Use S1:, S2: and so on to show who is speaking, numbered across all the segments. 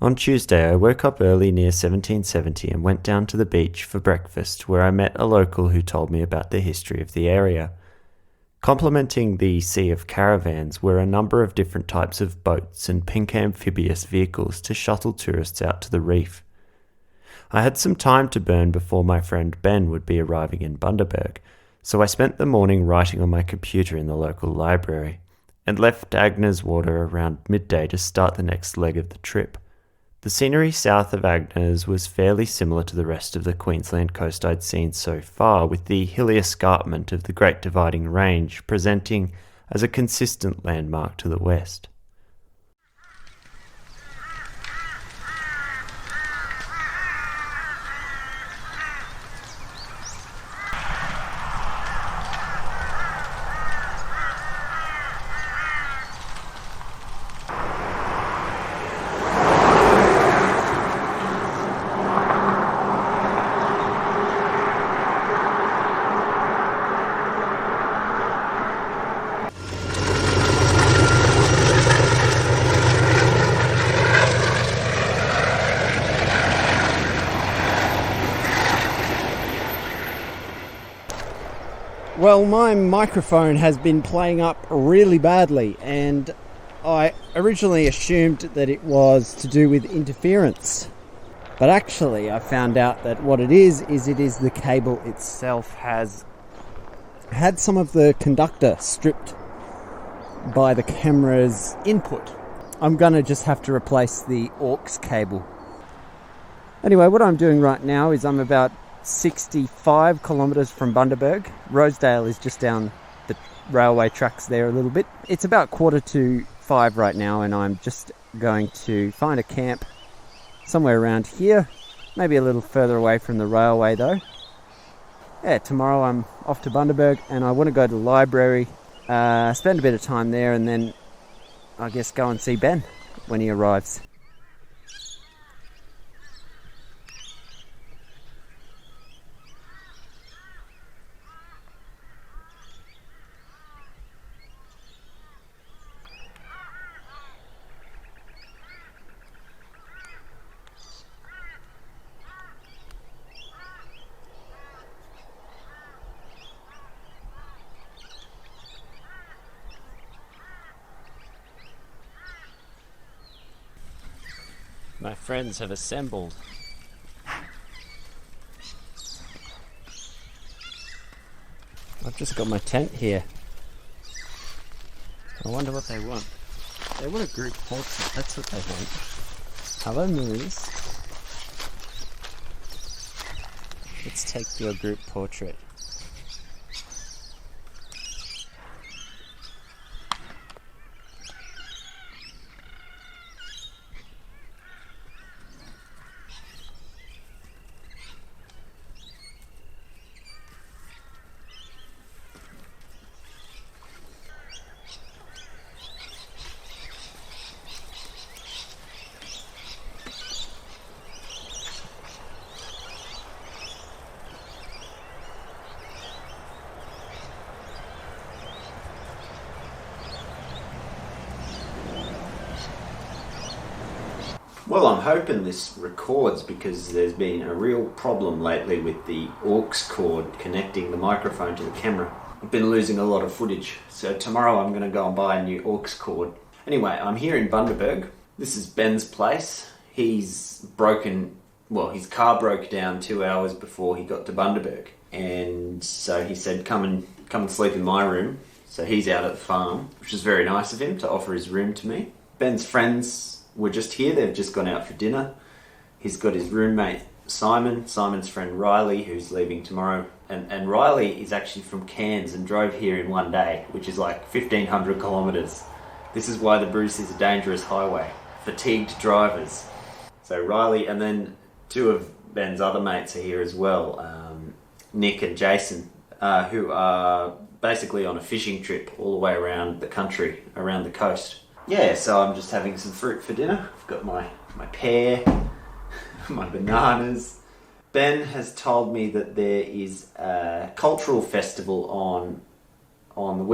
S1: On Tuesday, I woke up early near 1770 and went down to the beach for breakfast, where I met a local who told me about the history of the area. Complementing the sea of caravans were a number of different types of boats and pink amphibious vehicles to shuttle tourists out to the reef. I had some time to burn before my friend Ben would be arriving in Bundaberg, so I spent the morning writing on my computer in the local library, and left Agnes Water around midday to start the next leg of the trip. The scenery south of Agnes was fairly similar to the rest of the Queensland coast I'd seen so far, with the hilly escarpment of the Great Dividing Range presenting as a consistent landmark to the west.
S2: Well, my microphone has been playing up really badly, and I originally assumed that it was to do with interference. But actually, I found out that what it is the cable itself has had some of the conductor stripped by the camera's input. I'm going to just have to replace the aux cable. Anyway, what I'm doing right now is I'm about 65 kilometres from Bundaberg. Rosedale is just down the railway tracks there a little bit. It's about 4:45 right now, and I'm just going to find a camp somewhere around here, maybe a little further away from the railway though. Yeah, tomorrow I'm off to Bundaberg and I want to go to the library, spend a bit of time there, and then I guess go and see Ben when he arrives.
S1: My friends have assembled. I've just got my tent here. I wonder what they want. They want a group portrait, that's what they want. Hello, Maurice. Let's take your group portrait. Well, I'm hoping this records because there's been a real problem lately with the aux cord connecting the microphone to the camera. I've been losing a lot of footage, so tomorrow I'm going to go and buy a new aux cord. Anyway, I'm here in Bundaberg. This is Ben's place. His car broke down 2 hours before he got to Bundaberg, and so he said come and sleep in my room. So he's out at the farm, which is very nice of him to offer his room to me. Ben's friends were just here. They've just gone out for dinner. He's got his roommate Simon, Simon's friend Riley, who's leaving tomorrow, and Riley is actually from Cairns and drove here in one day, which is like 1,500 kilometres. This is why the Bruce is a dangerous highway. Fatigued drivers. So Riley, and then two of Ben's other mates are here as well, Nick and Jason, who are basically on a fishing trip all the way around the country, around the coast. Yeah, so I'm just having some fruit for dinner. I've got my pear, my bananas. Ben has told me that there is a cultural festival on the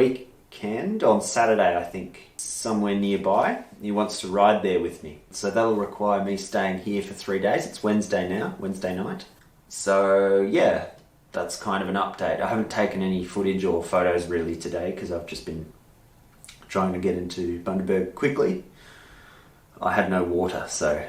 S1: weekend, on Saturday I think, somewhere nearby. He wants to ride there with me. So that'll require me staying here for 3 days. It's Wednesday now, Wednesday night. So yeah, that's kind of an update. I haven't taken any footage or photos really today because I've just been trying to get into Bundaberg quickly. I had no water, so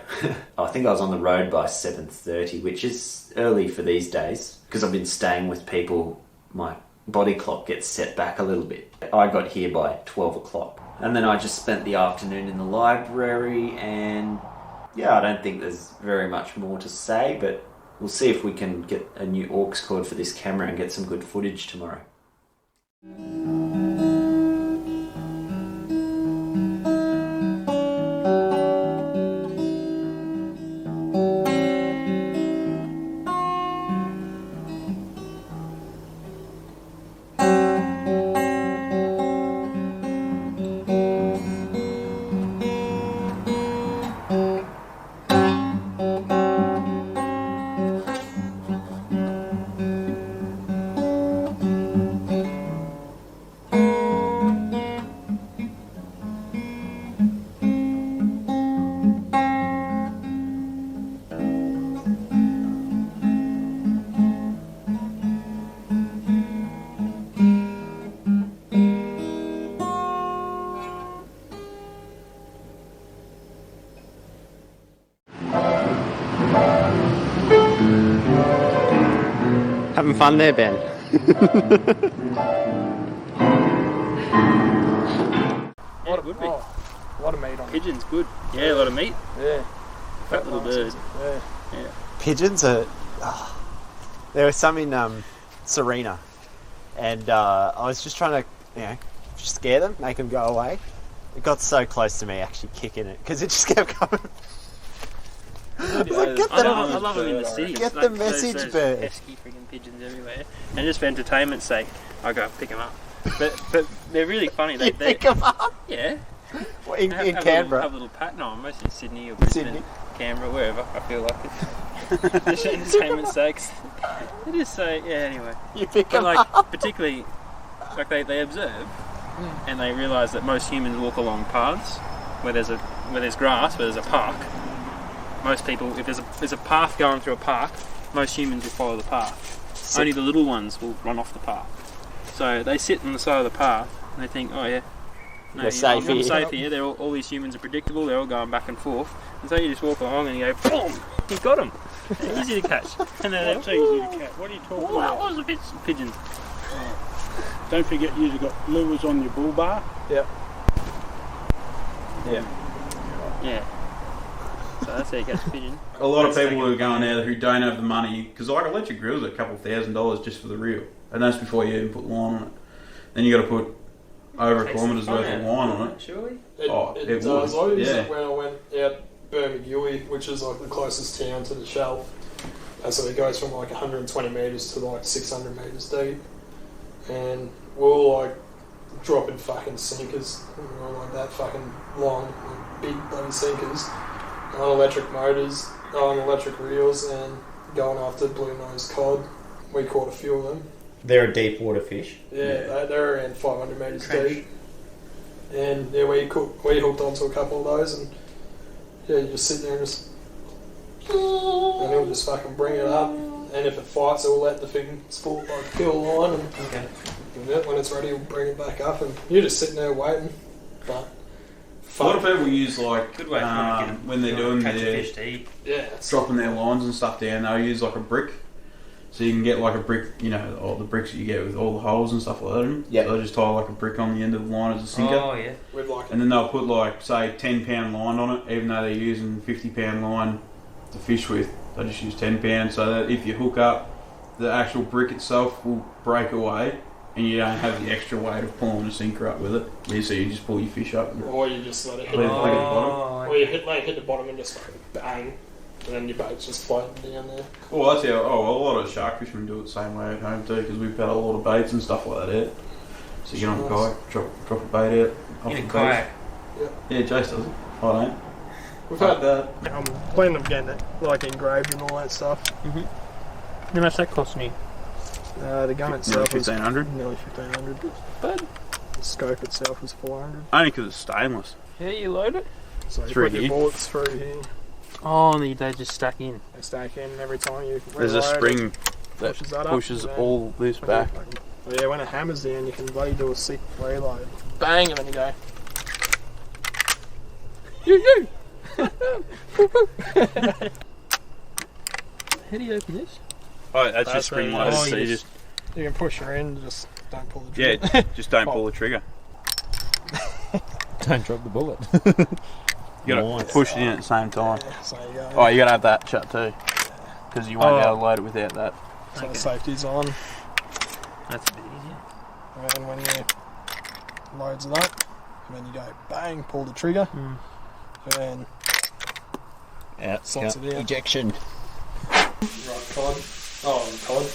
S1: I think I was on the road by 7:30, which is early for these days. Because I've been staying with people, my body clock gets set back a little bit. I got here by 12 o'clock. And then I just spent the afternoon in the library, and yeah, I don't think there's very much more to say, but we'll see if we can get a new aux cord for this camera and get some good footage tomorrow. Having fun there, Ben?
S3: What it would be.
S4: Oh, a lot of meat on it.
S3: Pigeon's good. Yeah, a lot of meat.
S4: Yeah.
S3: Fat little bird.
S4: Yeah.
S2: Pigeons are... there was some in Serena, and I was just trying to, scare them, make them go away. It got so close to me actually kicking it, because it just kept coming.
S3: I love them in the city.
S2: Get the message,
S3: those
S2: bird.
S3: pesky freaking pigeons everywhere. And just for entertainment's sake, I go pick them up. But they're really funny. They
S2: pick them up?
S3: Yeah.
S2: Well, in
S3: have
S2: Canberra?
S3: Have a little pat. No, I'm mostly in Sydney or Brisbane, Canberra, wherever I feel like it. Just for entertainment's sakes. It is so, yeah, anyway.
S2: You pick
S3: But
S2: them
S3: like,
S2: up?
S3: particularly, like they observe and they realise that most humans walk along paths where there's grass, where there's a park. Most people, if there's a path going through a park, most humans will follow the path. Only the little ones will run off the path. So they sit on the side of the path and they think, oh yeah, no,
S2: We're safe
S3: I'm
S2: here.
S3: safe here. They're all these humans are predictable. They're all going back and forth. And so you just walk along and you go, boom, you got them. Easy to catch. And then
S4: What's easy to catch? What are you talking about?
S3: What was the pigeons?
S4: Don't forget you've got lures on your bull bar.
S2: Yep. Yeah.
S3: Yeah. So that's how you catch a pigeon.
S5: A lot of people who are going out who don't have the money, because like electric grills are a couple $1,000 just for the reel, and that's before you even put line on it. Then you got to put over a kilometre's worth of line on it.
S3: Surely?
S5: It
S4: does.
S5: would,
S4: I used
S5: yeah.
S4: it when I went out Bermagui, which is like the closest town to the shelf. And so it goes from like 120 metres to like 600 metres deep. And we'll like dropping fucking sinkers, like that fucking long, like, big bloody sinkers on electric motors, on electric reels, and going after blue-nosed cod. We caught a few of them.
S1: They're a deep water fish.
S4: Yeah, they're around 500 metres deep. And yeah, we hooked onto a couple of those, and yeah, you just sit there and just, and it'll just fucking bring it up. And if it fights, it'll let the thing sport like kill a line, and when it's ready, it'll bring it back up, and you're just sitting there waiting. But
S5: A lot of people use like
S3: Good way for them to get
S5: when they're doing
S3: catch a
S5: their
S3: fish to eat.
S4: yeah,
S5: dropping their lines and stuff down, they'll use like a brick. So you can get like a brick, all the bricks that you get with all the holes and stuff like that.
S1: Yep.
S5: So they'll just tie like a brick on the end of the line as a sinker.
S3: Oh, yeah.
S4: with like
S5: And then they'll put like, say, 10-pound line on it, even though they're using 50-pound line to fish with. They just use 10 pounds, so that if you hook up, the actual brick itself will break away, and you don't have the extra weight of pulling a sinker up with it. So you just pull your fish up. And
S4: or you just let it hit
S5: Leave
S4: the
S5: it
S4: bottom.
S5: at the bottom.
S4: Or you hit the bottom and just fucking bang, and then your boat's just floating down there.
S5: Well, that's how. Oh, a lot of shark fishermen do it the same way at home too, because we've had a lot of baits and stuff like that out. So you get on a kayak, drop a bait out. Off
S3: In a
S5: the
S3: kayak.
S5: Yeah, Jace does it. I don't.
S4: We've
S5: Fuck
S4: had
S5: that.
S4: I'm planning on getting it like engraved and all that stuff.
S3: How much that cost me?
S4: The gun itself is
S5: $1,500.
S4: nearly 1,500.
S3: But
S4: The scope itself is 400.
S5: Only because it's stainless.
S3: How do you load it?
S4: So you
S5: Through
S4: put your
S5: here?
S4: bullets through here.
S3: Oh, and they just stack in.
S4: They stack in, and every time you
S5: There's a
S4: reload,
S5: spring that
S4: pushes that up,
S5: pushes
S4: and then
S5: all this back.
S4: Yeah, when it hammers down, you can bloody do a sick reload. Bang, and then you go. You.
S3: How do you open this?
S5: Oh, that's
S4: That's
S5: just spring
S4: it.
S5: loaded,
S3: Oh,
S5: so
S3: you
S5: you just
S4: You can push her in, just don't pull the trigger.
S5: yeah, just don't pull the trigger.
S2: Don't drop the bullet.
S5: You gotta push it in at the same time.
S4: Yeah, so you go.
S5: Oh, you gotta have that shut too, because you won't be able to load it without that.
S4: So the safety's on,
S3: That's a bit easier.
S4: and then when you loads it up, and then you go bang, pull the trigger, and then
S2: Yeah,
S4: slots it in.
S2: ejection.
S4: Right, cod. Oh, cod.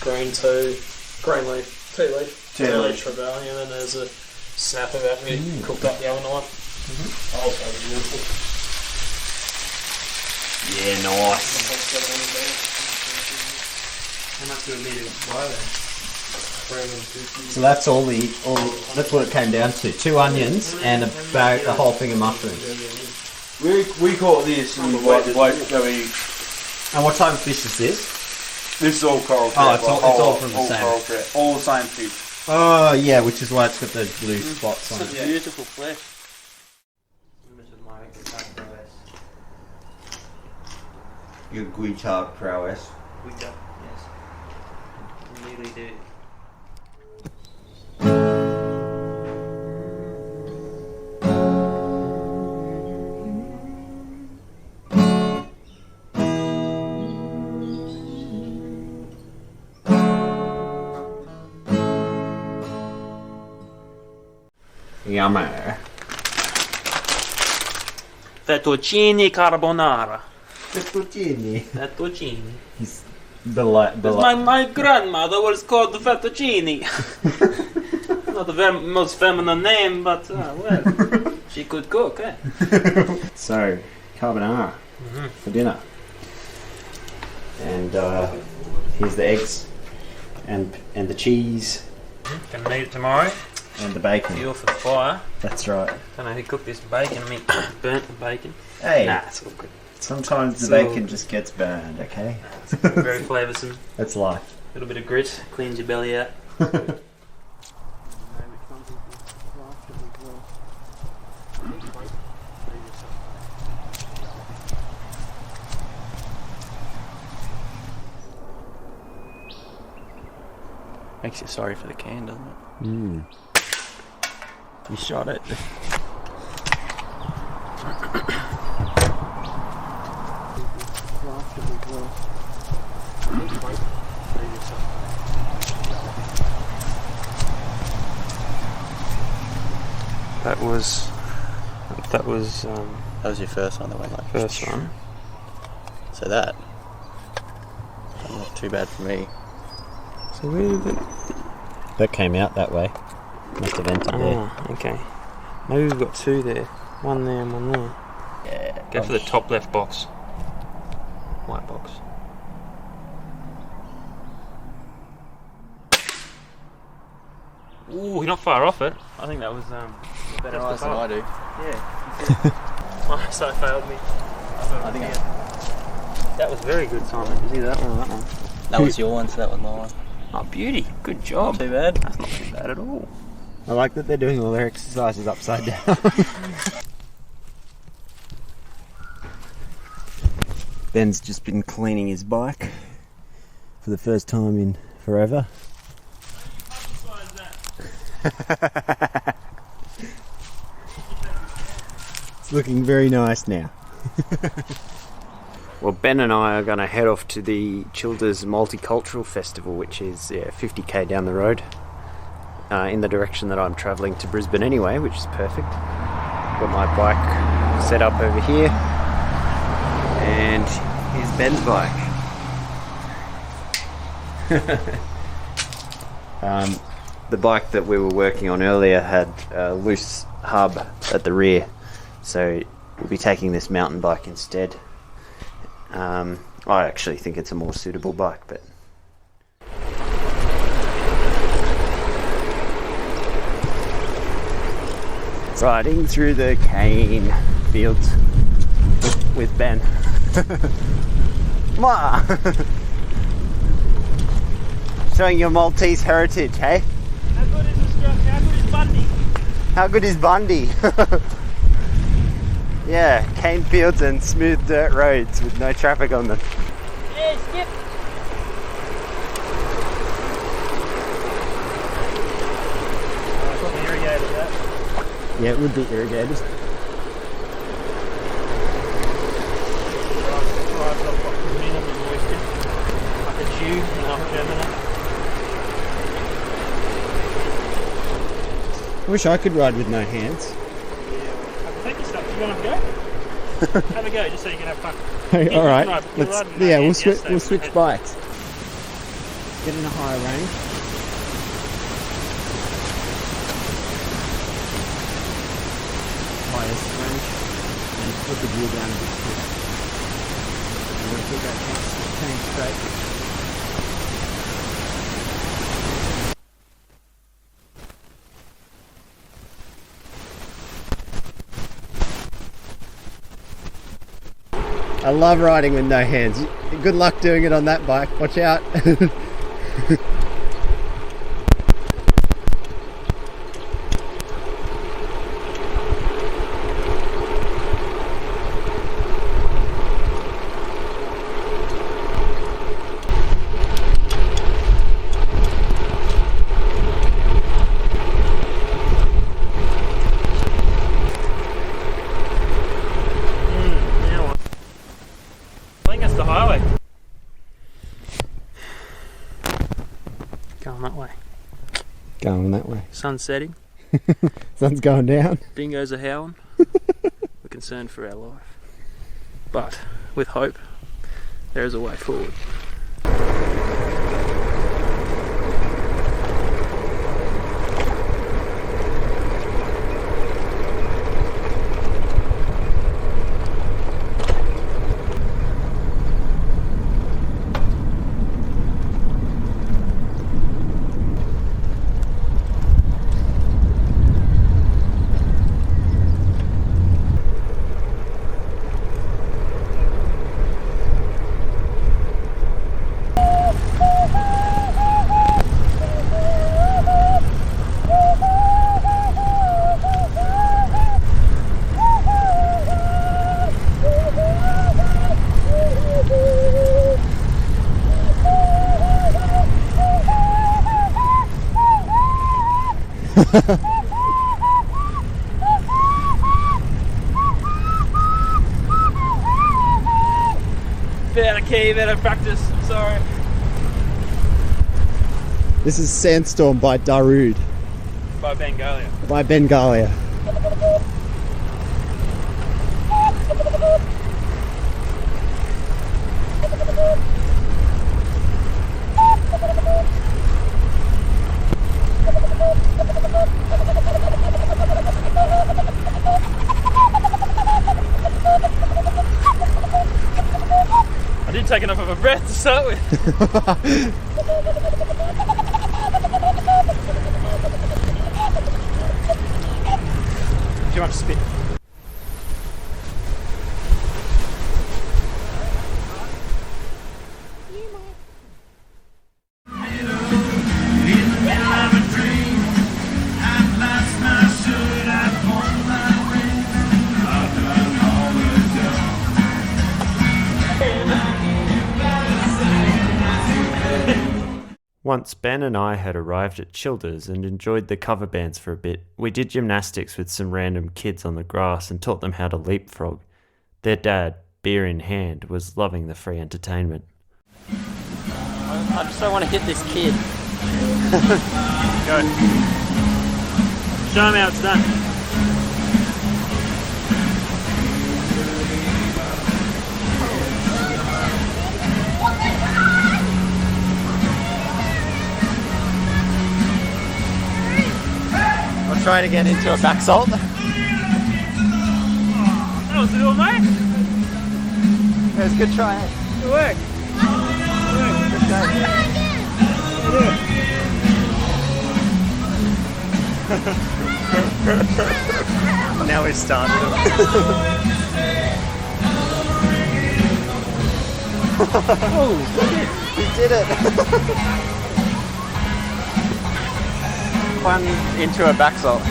S4: Green tea, green leaf, tea leaf,
S1: Tea leaf.
S4: Trevally, and then there's a snapper that we cooked up the other night. Also beautiful.
S1: Yeah, nice.
S3: How much do we need to buy then?
S1: So that's that's what it came down to. 2 onions and a whole thing of mushrooms.
S5: We caught this in the bloke that we.
S1: And what type of fish is this?
S5: This is all coral
S1: Oh,
S5: trout.
S1: it's all from the same.
S5: Coral trout. All the same fish.
S1: Oh, yeah, which is why it's got those blue spots on it.
S3: Such beautiful flesh.
S1: Your guitar prowess.
S3: Yes. Really do.
S1: Yummy.
S3: Fettuccine carbonara.
S1: Fettuccine.
S3: Fettuccine. My grandmother was called fettuccine. Not the most feminine name, but well, she could cook, eh?
S1: So, carbonara for dinner. And here's the eggs and the cheese
S3: Gonna need it tomorrow.
S1: and the bacon.
S3: Fuel for the fire.
S1: That's right.
S3: Don't know who cooked this bacon. I mean, burnt the bacon.
S1: Hey,
S3: Nah, it's all good.
S1: sometimes the
S3: So-
S1: bacon just gets burned, okay?
S3: Very flavoursome.
S1: That's life.
S3: A little bit of grit, cleans your belly out. Makes you sorry for the can, doesn't it? You shot it. That was
S6: That was your first one that went like
S3: first one.
S6: So that not too bad for me.
S3: So where did it?
S2: That came out that way. Must have entered there.
S3: Oh, okay. Maybe we've got 2 there. One there and one there.
S6: Yeah.
S3: Go for the top left box. White box. Ooh, you're not far off it. I think that was
S6: Better eyes than I do.
S3: Yeah. My eyesight failed me.
S6: I think
S3: That was very good, Simon. You see that one or that one?
S6: that was your one, so that was mine.
S3: Oh, beauty. Good job.
S6: Too bad.
S3: That's not too bad at all.
S2: I like that they're doing all their exercises upside down. Ben's just been cleaning his bike for the first time in forever. It's looking very nice now.
S1: Well, Ben and I are going to head off to the Childers Multicultural Festival, which is 50k down the road, in the direction that I'm travelling to Brisbane anyway, which is perfect. Got my bike set up over here, and here's Ben's bike. The bike that we were working on earlier had a loose hub at the rear, so we'll be taking this mountain bike instead. I actually think it's a more suitable bike, but
S2: Riding through the cane fields with Ben. Ma! Showing your Maltese heritage, hey?
S3: How good is Bundy?
S2: How good is Bundy? Yeah, cane fields and smooth dirt roads with no traffic on them.
S3: Yeah, skip. Probably irrigated that.
S2: Yeah, it would be irrigated. I wish I could ride with no hands.
S3: Take your stuff. You want to go? Have a go, just so you can have fun.
S2: Hey, all right, we'll
S3: switch
S2: switch bikes. Get in a higher range. Highest range, and put the gear down a bit quicker. You want to keep that chain straight. I love riding with no hands. Good luck doing it on that bike. Watch out.
S3: Going that way.
S2: Going that way.
S3: Sun's setting.
S2: Sun's going down.
S3: Dingoes are howling. We're concerned for our life. But with hope, there is a way forward. Bit out of key, bit out of practice, sorry.
S2: This is Sandstorm by Darude.
S3: By Bengalia.
S2: By Bengalia.
S3: I did take enough of a breath to start with. Too much spit.
S7: Once Ben and I had arrived at Childers and enjoyed the cover bands for a bit, we did gymnastics with some random kids on the grass and taught them how to leapfrog. Their dad, beer in hand, was loving the free entertainment.
S6: I just don't want to hit this kid.
S3: Go. Show him how it's done.
S2: I'm trying to get into a back salt.
S3: That was good, mate.
S2: It was a good try.
S3: Good work.
S2: Good try.
S3: Good work.
S6: Now we've started.
S2: Oh, you did it!
S6: One into a back salt.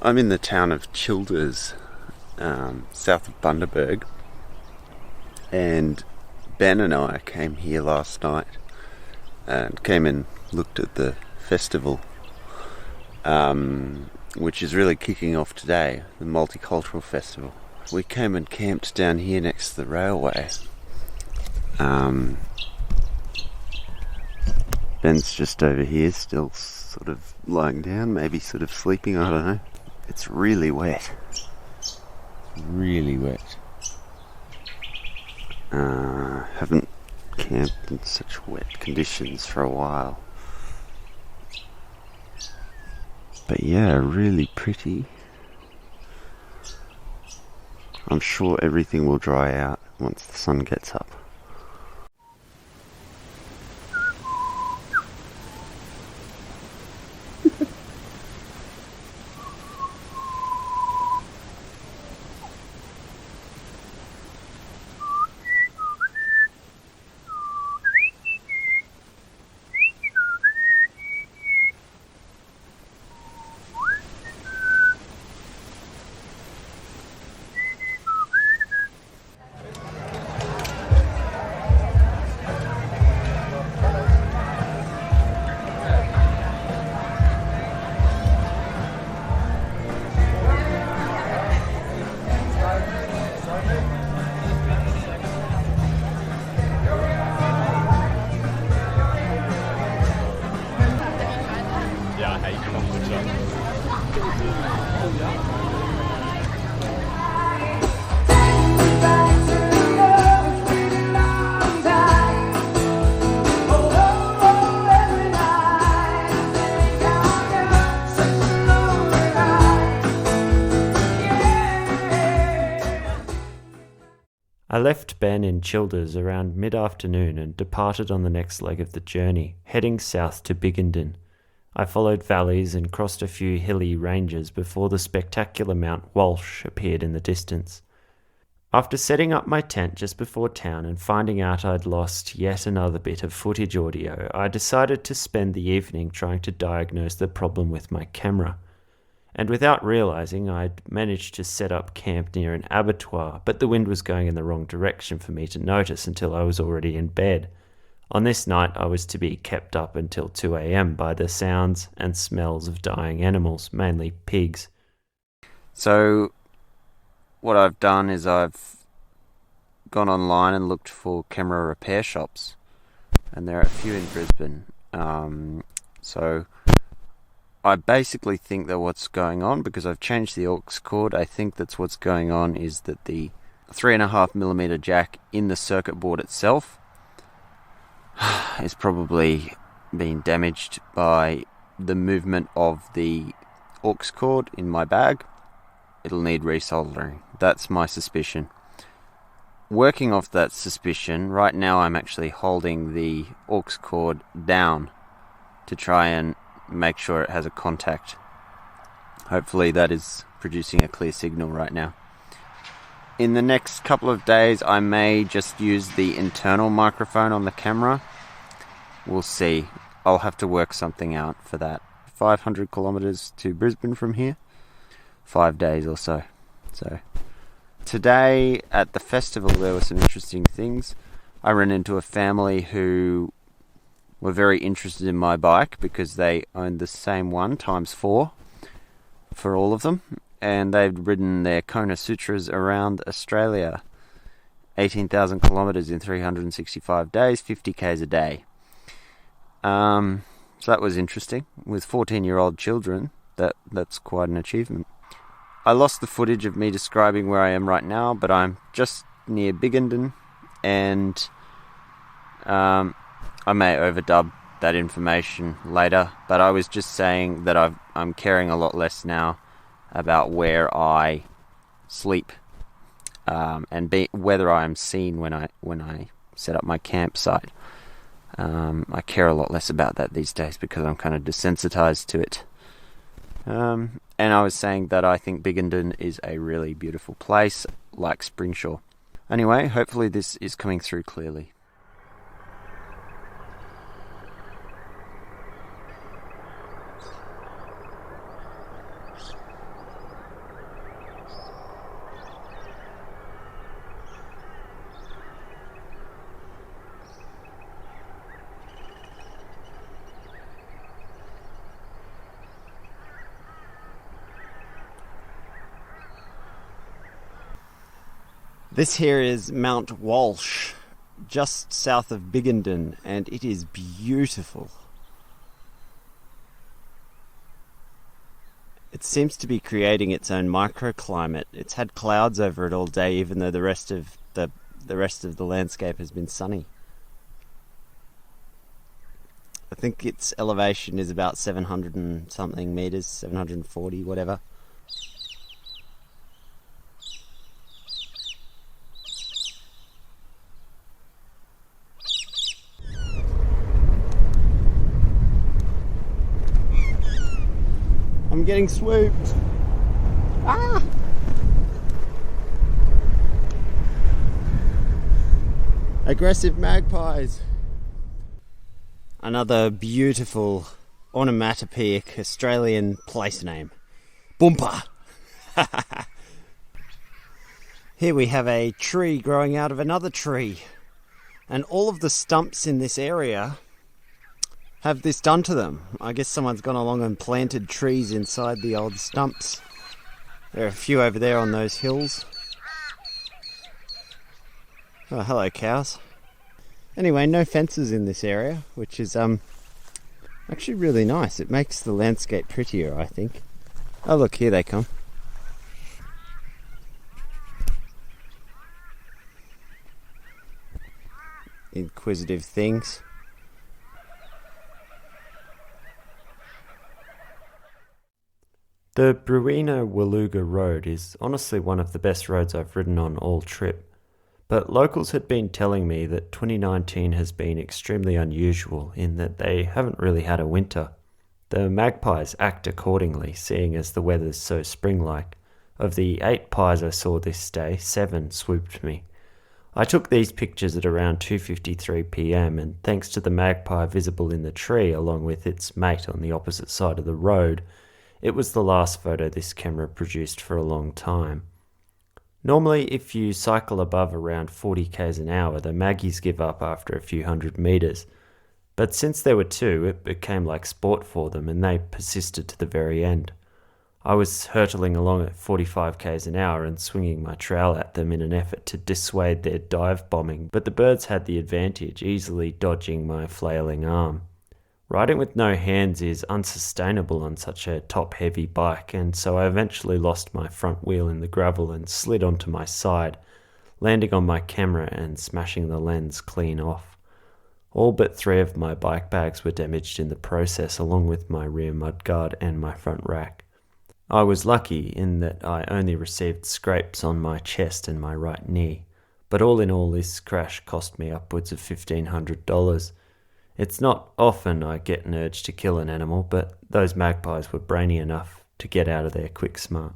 S8: I'm in the town of Childers, south of Bundaberg, and Ben and I came here last night and came and looked at the festival, which is really kicking off today, the Multicultural Festival. We came and camped down here next to the railway. Ben's just over here, still sort of lying down, maybe sort of sleeping, I don't know. It's really wet. Really wet. Haven't camped in such wet conditions for a while. But yeah, really pretty. I'm sure everything will dry out once the sun gets up.
S7: I left Ben in Childers around mid-afternoon and departed on the next leg of the journey, heading south to Biggenden. I followed valleys and crossed a few hilly ranges before the spectacular Mount Walsh appeared in the distance. After setting up my tent just before town and finding out I'd lost yet another bit of footage audio, I decided to spend the evening trying to diagnose the problem with my camera. And without realising, I'd managed to set up camp near an abattoir, but the wind was going in the wrong direction for me to notice until I was already in bed. On this night, I was to be kept up until 2 a.m. by the sounds and smells of dying animals, mainly pigs.
S8: So, what I've done is I've gone online and looked for camera repair shops, and there are a few in Brisbane. So I basically think that what's going on, because I've changed the aux cord, I think that's what's going on is that the 3.5mm jack in the circuit board itself is probably being damaged by the movement of the aux cord in my bag. It'll need resoldering. That's my suspicion. Working off that suspicion, right now I'm actually holding the aux cord down to try and make sure it has a contact. Hopefully that is producing a clear signal right now. In the next couple of days I may just use the internal microphone on the camera. We'll see. I'll have to work something out for that. 500 kilometers to Brisbane from here. 5 days or so. So today at the festival there were some interesting things. I ran into a family who were very interested in my bike because they owned the same one ×4 for all of them, and they've ridden their Kona Sutras around Australia, 18,000 kilometres in 365 days, 50 k's a day. So that was interesting. With 14-year-old children, that's quite an achievement. I lost the footage of me describing where I am right now, but I'm just near Biggendon, and I may overdub that information later, but I was just saying that I'm caring a lot less now about where I sleep, and whether I am seen when I set up my campsite. I care a lot less about that these days because I'm kind of desensitized to it. And I was saying that I think Biggendon is a really beautiful place, like Springshaw. Anyway, hopefully this is coming through clearly.
S2: This here is Mount Walsh, just south of Biggendon, and it is beautiful. It seems to be creating its own microclimate. It's had clouds over it all day, even though the rest of the landscape has been sunny. I think its elevation is about 700 and something meters, 740, whatever. I'm getting swooped. Ah! Aggressive magpies. Another beautiful onomatopoeic Australian place name. Boompa. Here we have a tree growing out of another tree. And all of the stumps in this area have this done to them. I guess someone's gone along and planted trees inside the old stumps. There are a few over there on those hills. Oh, hello cows. Anyway, no fences in this area, which is actually really nice. It makes the landscape prettier, I think. Oh look, here they come. Inquisitive things.
S7: The Woolooga road is honestly one of the best roads I've ridden on all trip, but locals had been telling me that 2019 has been extremely unusual in that they haven't really had a winter. The magpies act accordingly, seeing as the weather's so spring-like. Of the 8 pies I saw this day, 7 swooped me. I took these pictures at around 2:53 p.m, and thanks to the magpie visible in the tree along with its mate on the opposite side of the road, it was the last photo this camera produced for a long time. Normally, if you cycle above around 40 k's an hour, the maggies give up after a few hundred meters. But since there were 2, it became like sport for them, and they persisted to the very end. I was hurtling along at 45 k's an hour and swinging my trowel at them in an effort to dissuade their dive bombing, but the birds had the advantage, easily dodging my flailing arm. Riding with no hands is unsustainable on such a top-heavy bike, and so I eventually lost my front wheel in the gravel and slid onto my side, landing on my camera and smashing the lens clean off. All but 3 of my bike bags were damaged in the process, along with my rear mudguard and my front rack. I was lucky in that I only received scrapes on my chest and my right knee, but all in all this crash cost me upwards of $1,500. It's not often I get an urge to kill an animal, but those magpies were brainy enough to get out of there quick smart.